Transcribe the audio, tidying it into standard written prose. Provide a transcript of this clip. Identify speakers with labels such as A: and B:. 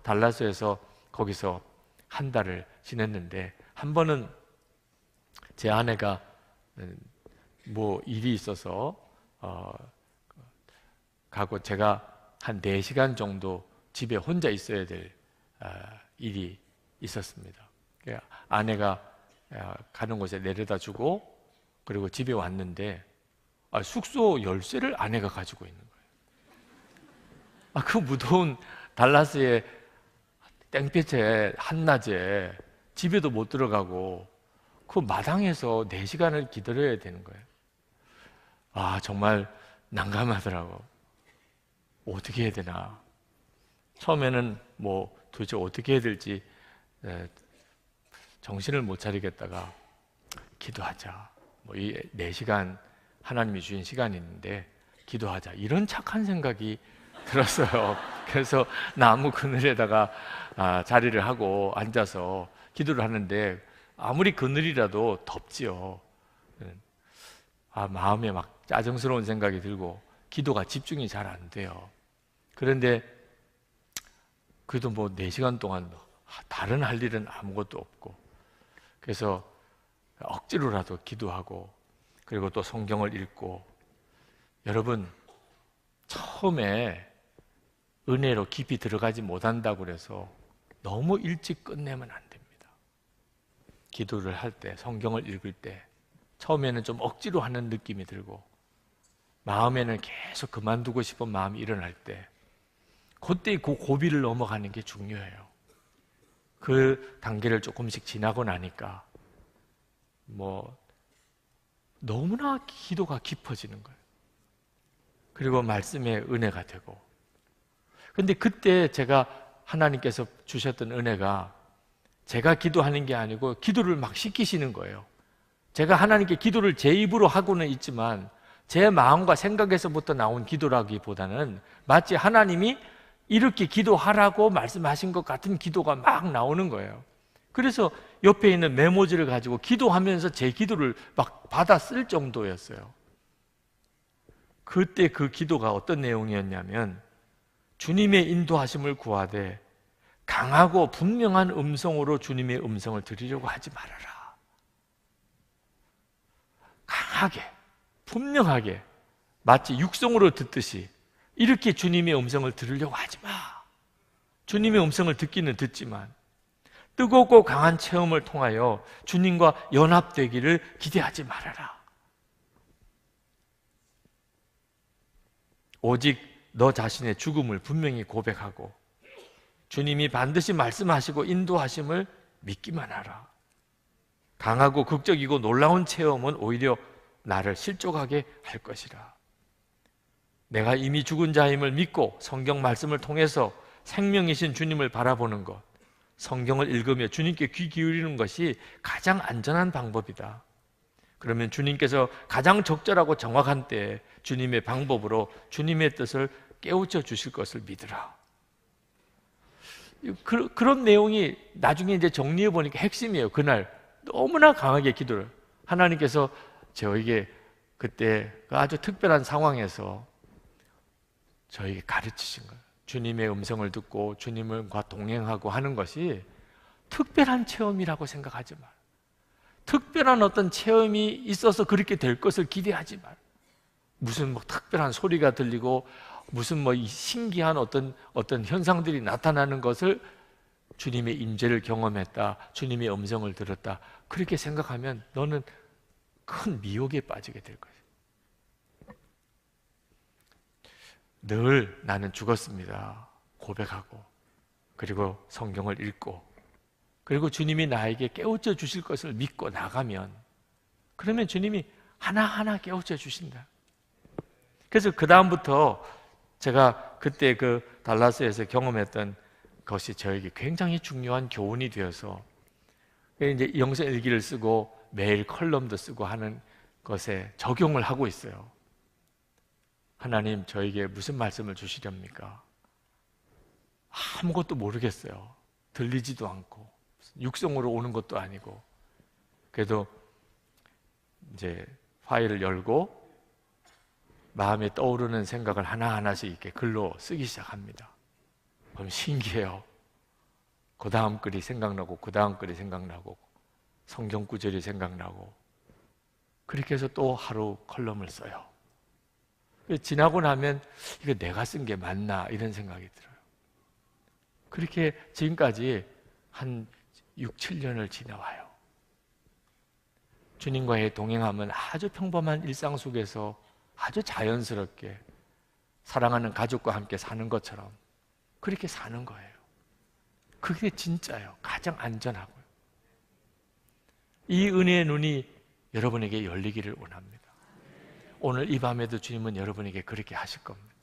A: 달라스에서 거기서 한 달을 지냈는데, 한 번은 제 아내가 뭐 일이 있어서 가고, 제가 한 4시간 정도 집에 혼자 있어야 될 일이 있었습니다. 아내가 가는 곳에 내려다 주고, 그리고 집에 왔는데 숙소 열쇠를 아내가 가지고 있는 거예요. 그 무더운 달라스의 땡볕에 한낮에 집에도 못 들어가고 그 마당에서 4시간을 기다려야 되는 거예요. 정말 난감하더라고. 어떻게 해야 되나. 처음에는 뭐 도대체 어떻게 해야 될지 정신을 못 차리겠다가, 기도하자. 이 4시간 하나님이 주신 시간이 있는데 기도하자, 이런 착한 생각이 들었어요. 그래서 나무 그늘에다가 자리를 하고 앉아서 기도를 하는데, 아무리 그늘이라도 덥지요. 마음에 막 짜증스러운 생각이 들고 기도가 집중이 잘 안 돼요. 그런데 그래도 뭐 4시간 동안 다른 할 일은 아무것도 없고, 그래서 억지로라도 기도하고, 그리고 또 성경을 읽고. 여러분, 처음에 은혜로 깊이 들어가지 못한다고 그래서 너무 일찍 끝내면 안 됩니다. 기도를 할 때, 성경을 읽을 때 처음에는 좀 억지로 하는 느낌이 들고, 마음에는 계속 그만두고 싶은 마음이 일어날 때, 그때 그 고비를 넘어가는 게 중요해요. 그 단계를 조금씩 지나고 나니까 너무나 기도가 깊어지는 거예요. 그리고 말씀의 은혜가 되고. 근데 그때 제가 하나님께서 주셨던 은혜가, 제가 기도하는 게 아니고 기도를 막 시키시는 거예요. 제가 하나님께 기도를 제 입으로 하고는 있지만 제 마음과 생각에서부터 나온 기도라기보다는 마치 하나님이 이렇게 기도하라고 말씀하신 것 같은 기도가 막 나오는 거예요. 그래서 옆에 있는 메모지를 가지고 기도하면서 제 기도를 막 받아 쓸 정도였어요. 그때 그 기도가 어떤 내용이었냐면, 주님의 인도하심을 구하되 강하고 분명한 음성으로 주님의 음성을 들으려고 하지 말아라. 강하게, 분명하게, 마치 육성으로 듣듯이 이렇게 주님의 음성을 들으려고 하지 마. 주님의 음성을 듣기는 듣지만 뜨겁고 강한 체험을 통하여 주님과 연합되기를 기대하지 말아라. 오직 너 자신의 죽음을 분명히 고백하고 주님이 반드시 말씀하시고 인도하심을 믿기만 하라. 강하고 극적이고 놀라운 체험은 오히려 나를 실족하게 할 것이라. 내가 이미 죽은 자임을 믿고 성경 말씀을 통해서 생명이신 주님을 바라보는 것, 성경을 읽으며 주님께 귀 기울이는 것이 가장 안전한 방법이다. 그러면 주님께서 가장 적절하고 정확한 때에 주님의 방법으로 주님의 뜻을 깨우쳐 주실 것을 믿으라. 그런 내용이 나중에 이제 정리해 보니까 핵심이에요. 그날 너무나 강하게 기도를 하나님께서 저에게 그때 아주 특별한 상황에서 저에게 가르치신 거예요. 주님의 음성을 듣고 주님과 동행하고 하는 것이 특별한 체험이라고 생각하지 마. 특별한 어떤 체험이 있어서 그렇게 될 것을 기대하지 마. 무슨 특별한 소리가 들리고 무슨 신기한 어떤 현상들이 나타나는 것을 주님의 임재를 경험했다, 주님의 음성을 들었다, 그렇게 생각하면 너는 큰 미혹에 빠지게 될 거예요. 늘 나는 죽었습니다 고백하고, 그리고 성경을 읽고, 그리고 주님이 나에게 깨우쳐 주실 것을 믿고 나가면, 그러면 주님이 하나하나 깨우쳐 주신다. 그래서 그 다음부터 제가 그때 그 달라스에서 경험했던 것이 저에게 굉장히 중요한 교훈이 되어서 이제 영성 일기를 쓰고 매일 컬럼도 쓰고 하는 것에 적용을 하고 있어요. 하나님, 저에게 무슨 말씀을 주시렵니까? 아무것도 모르겠어요. 들리지도 않고 육성으로 오는 것도 아니고. 그래도 이제 파일을 열고 마음에 떠오르는 생각을 하나하나씩 이렇게 글로 쓰기 시작합니다. 그럼 신기해요. 그 다음 글이 생각나고 그 다음 글이 생각나고 성경 구절이 생각나고 그렇게 해서 또 하루 컬럼을 써요. 지나고 나면 이거 내가 쓴 게 맞나 이런 생각이 들어요. 그렇게 지금까지 한 6, 7년을 지나와요. 주님과의 동행하면 아주 평범한 일상 속에서 아주 자연스럽게 사랑하는 가족과 함께 사는 것처럼 그렇게 사는 거예요. 그게 진짜예요. 가장 안전하고요. 이 은혜의 눈이 여러분에게 열리기를 원합니다. 오늘 이 밤에도 주님은 여러분에게 그렇게 하실 겁니다.